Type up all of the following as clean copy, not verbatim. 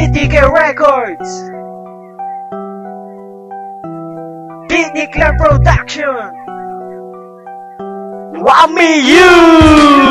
BTK Records, Beatnik Clan Production, Wami-U!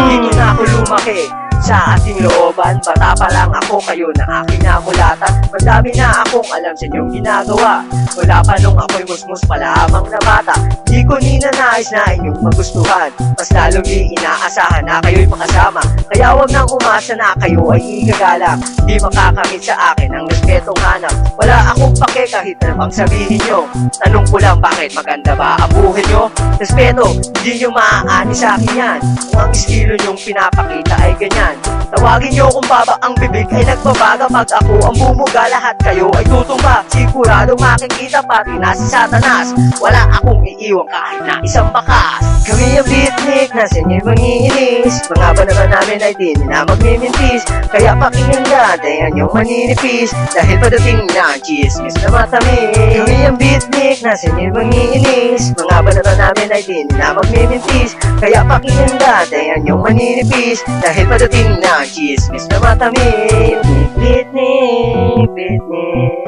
Dito na ako lumaki sa ating looban. Bata pa lang ako, kayo na aking nakulatan. Madami na akong alam sa inyong ginagawa. Wala pa nung ako'y musmus pa lamang na bata. Di ko ninanais na inyong magustuhan. Mas lalong di inaasahan na kayo'y makasama. Kaya wag nang umasa na kayo ay igagalang. Di makakamit sa akin ang respetong hanap. Wala akong pake kahit na bang sabihin nyo. Tanong ko lang, bakit maganda ba ang buhay nyo? Respeto, hindi nyo maaani sa akin yan. Kung ang estilo nyong pinapakita ay ganyan, tawagin nyo kung baba ang bibig ay nagbabaga. Pag ako ang bumuga, lahat kayo ay tutumba. Siguradong makikita pati na si Satanas. Wala akong iiwan kahit na isang bakas. Kami ang Beatnik na sa inyo'y mangiinis. Mga banaban namin ay di na magmimintis. Kaya pakinggan natin yung maninipis. Dahil padating na ang chismis na matamis. Kami ang Beatnik na sa inyo'y mangiinis. Mga banaban namin ay di na magmimintis. Kaya pakinggan natin yung maninipis. Dahil padating na ang chismis na matamis. Beatnik, Beatnik,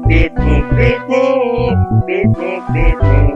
Beatnik, Beatnik, Beatnik, Beatnik.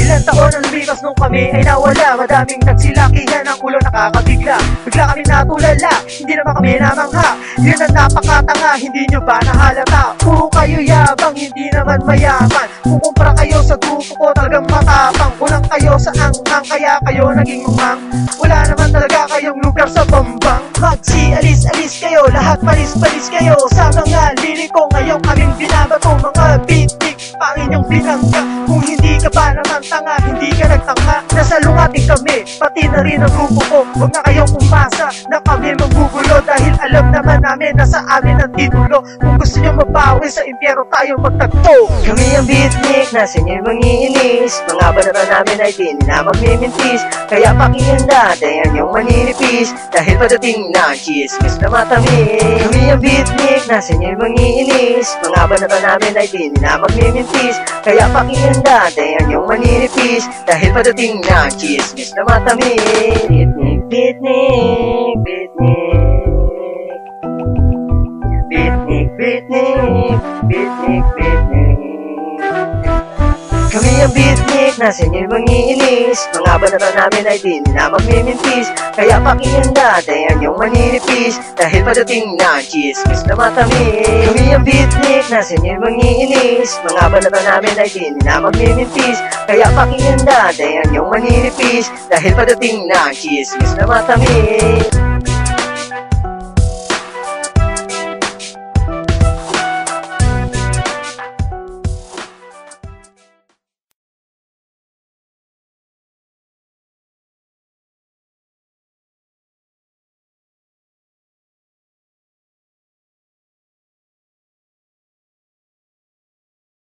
Ilang taon ang lumipas nung kami ay nawala. Madaming nagsilakihan, ang ulo nakakabigla. Bigla kami natulala, hindi naman kami namangha. Yun ang napakatanga, hindi nyo ba nahalata? Puro kayo yabang, hindi naman mayaman. Kukumpara kayo sa grupo ko, talagang matapang. Kulang kayo sa anghang, kaya kayo naging umang. Wala naman talaga kayong lugar sa bambang. Magsi-alis-alis kayo, lahat palis-palis kayo. Sa mga lirik ko ngayon kaming binabato. Mga Beatnik, pang inyong binangga. Kung hindi ka ba naman tanga, hindi ka nagtangka. Nasa lungating kami, pati na rin ang grupo ko. Huwag na kayong umasa na kami magbubulo. Dahil alam naman namin na sa amin ang titulo. Kung gusto nyo mabawi, sa impyero tayo magtagpo. Kami ang Beatnik na sa inyo'y mangiinis. Mga banaban namin ay di na magmimintis. Kaya pakinggan natin yung maninipis. Dahil padating na ang chismis na matamis. Kami ang Beatnik na sa inyo'y mangiinis. Mga banaban namin ay di na magmimintis. Kaya pakinggan natin yung maninipis. Dahil padating na ang chismis na matamis. Beatnik, Beatnik, Beatnik, Beatnik, Beatnik, Beatnik, Beatnik. Kami ang Beatnik na sa inyo'y mangiinis. Mga banaban namin ay di na magmimintis. Kaya pakinggan natin yung maninipis. Dahil padating na ang chismis na matamis. Kami ang Beatnik na sa inyo'y mangiinis. Mga banaban namin ay di na magmimintis. Kaya pakinggan natin yung maninipis. Dahil padating na ang chismis na matamis.